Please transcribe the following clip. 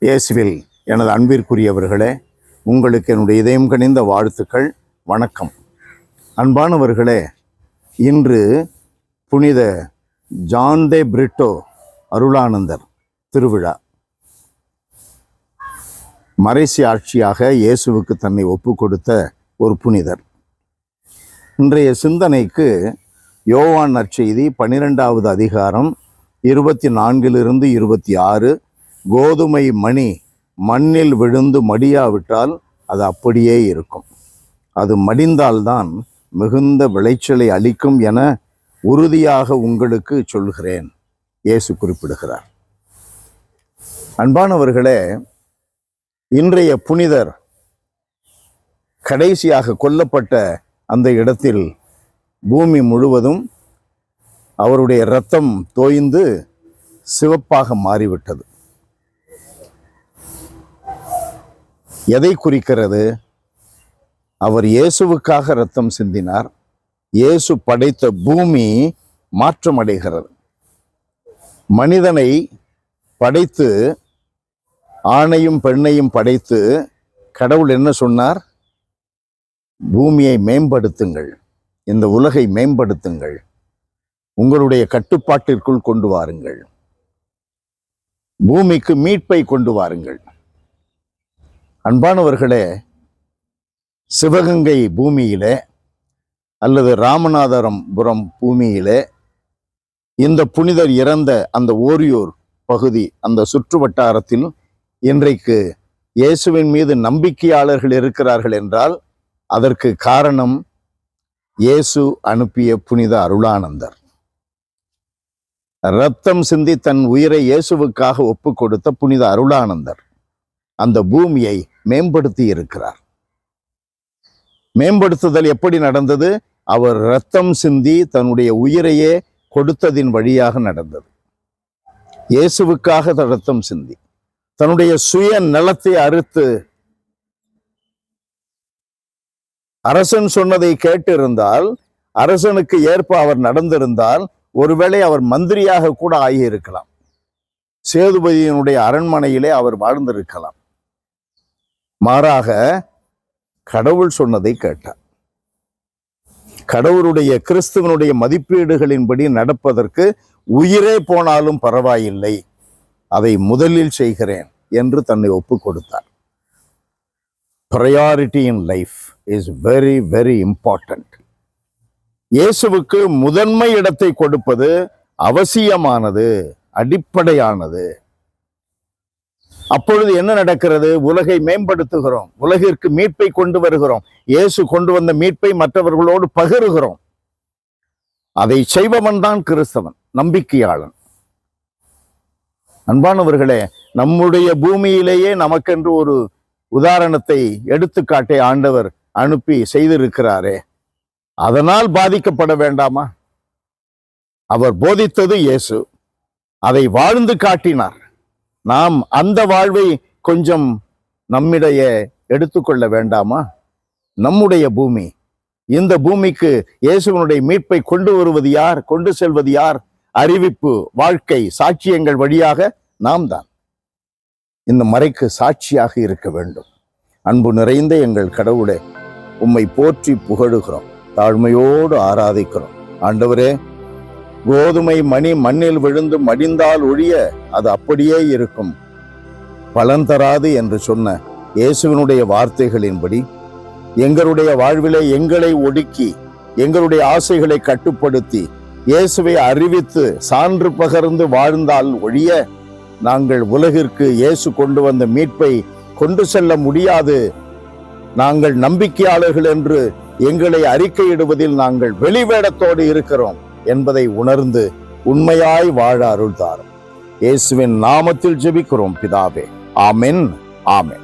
இயேசுவில் எனது அன்பிற்குரியவர்களே, உங்களுக்கு என்னுடைய இதயம் கனிந்த வாழ்த்துக்கள். வணக்கம். அன்பானவர்களே, இன்று புனித ஜான் தே பிரிட்டோ அருளானந்தர் திருவிழா. மறைசி ஆட்சியாக இயேசுவுக்கு தன்னை ஒப்பு கொடுத்த ஒரு புனிதர். இன்றைய சிந்தனைக்கு யோவான் நற்செய்தி 12வது அதிகாரம் 24 26, கோதுமை மணி மண்ணில் விழுந்து மடியாவிட்டால் அது அப்படியே இருக்கும், அது மடிந்தால்தான் மிகுந்த விளைச்சலை அளிக்கும் என உறுதியாக உங்களுக்கு சொல்கிறேன், இயேசு குறிப்பிடுகிறார். அன்பானவர்களே, இன்றைய புனிதர் கடைசியாக கொல்லப்பட்ட அந்த இடத்தில் பூமி முழுவதும் அவருடைய இரத்தம் தோய்ந்து சிவப்பாக மாறிவிட்டது. எதை குறிக்கிறது? அவர் இயேசுவுக்காக இரத்தம் சிந்தினார். இயேசு படைத்த பூமி மாற்றமடைகிறது. மனிதனை படைத்து, ஆணையும் பெண்ணையும் படைத்து கடவுள் என்ன சொன்னார்? பூமியை மேம்படுத்துங்கள், இந்த உலகை மேம்படுத்துங்கள், உங்களுடைய கட்டுப்பாட்டிற்குள் கொண்டு வாருங்கள், பூமிக்கு மீட்பை கொண்டு வாருங்கள். அன்பானவர்களே, சிவகங்கை பூமியிலே அல்லது ராமநாதபுரம் பூமியிலே இந்த புனிதர் இறந்த அந்த ஓரியூர் பகுதி, அந்த சுற்று வட்டாரத்தில் இன்றைக்கு இயேசுவின் மீது நம்பிக்கையாளர்கள் இருக்கிறார்கள் என்றால் அதற்கு காரணம் இயேசு அனுப்பிய புனித அருளானந்தர். இரத்தம் சிந்தி தன் உயிரை இயேசுவுக்காக ஒப்பு கொடுத்த புனித அருளானந்தர் அந்த பூமியை மேம்படுத்தி இருக்கிறார். மேம்படுத்துதல் எப்படி நடந்தது? அவர் இரத்தம் சிந்தி தன்னுடைய உயிரையே கொடுத்ததின் வழியாக நடந்தது. இயேசுவுக்காக இரத்தம் சிந்தி தன்னுடைய சுய நலத்தை அறுத்து, அரசன் சொன்னதை கேட்டிருந்தால், அரசனுக்கு ஏற்ப அவர் நடந்திருந்தால், ஒருவேளை அவர் மந்திரியாக கூட ஆகியிருக்கலாம், சேதுபதியினுடைய அரண்மனையிலே அவர் வாழ்ந்திருக்கலாம். மாறாக கடவுள் சொன்னதை கேட்டார். கடவுளுடைய கிறிஸ்துவனுடைய மதிப்பீடுகளின்படி நடப்பதற்கு உயிரே போனாலும் பரவாயில்லை, அதை முதலில் செய்கிறேன் என்று தன்னை ஒப்பு கொடுத்தார். Priority in life is very, very important. இயேசுவுக்கு முதன்மை இடத்தை கொடுப்பது அவசியமானது, அடிப்படையானது. அப்பொழுது என்ன நடக்கிறது? உலகை மேம்படுத்துகிறோம், உலகிற்கு மீட்பை கொண்டு வருகிறோம், இயேசு கொண்டு வந்த மீட்பை மற்றவர்களோடு பகிர்கிறோம். அதை செய்பவன் தான் கிறிஸ்தவன், நம்பிக்கையாளன். அன்பானவர்களே, நம்முடைய பூமியிலேயே நமக்கென்று ஒரு உதாரணத்தை, எடுத்துக்காட்டை ஆண்டவர் அனுப்பி செய்திருக்கிறாரே, அதனால் பாதிக்கப்பட வேண்டாமா? அவர் போதித்தது இயேசு, அதை வாழ்ந்து காட்டினார். நாம் அந்த வாழ்வை கொஞ்சம் நம்மிடையே எடுத்துக்கொள்ள வேண்டாமா? நம்முடைய பூமி, இந்த பூமிக்கு இயேசுவனுடைய மீட்பை கொண்டு வருவது யார், கொண்டு செல்வது யார்? அறிவிப்பு, வாழ்க்கை, சாட்சியங்கள் வழியாக நாம் தான் இந்த மறைக்கு சாட்சியாக இருக்க வேண்டும். அன்பு நிறைந்த எங்கள் கடவுளே, உம்மை போற்றி புகழுகிறோம், தாழ்மையோடு ஆராதிக்கிறோம். ஆண்டவரே, கோதுமை மணி மண்ணில் விழுந்து மடிந்தால் ஒழிய அது அப்படியே இருக்கும், பலன் தராது என்று சொன்ன இயேசுவினுடைய வார்த்தைகளின்படி எங்களுடைய வாழ்விலே எங்களை ஒடுக்கி, எங்களுடைய ஆசைகளை கட்டுப்படுத்தி, இயேசுவை அறிவித்து சான்று பகர்ந்து வாழ்ந்தால் ஒழிய நாங்கள் உலகிற்கு இயேசு கொண்டு வந்த மீட்பை கொண்டு செல்ல முடியாது. நாங்கள் நம்பிக்கையாளர்கள் என்று எங்களை அறிக்கையிடுவதில் நாங்கள் வெளிவேடத்தோடு இருக்கிறோம் என்பதை உணர்ந்து உண்மையாய் வாழ அருள் தாரும். இயேசுவின் நாமத்தில் ஜெபிக்கிறோம் பிதாவே. ஆமென், ஆமென்.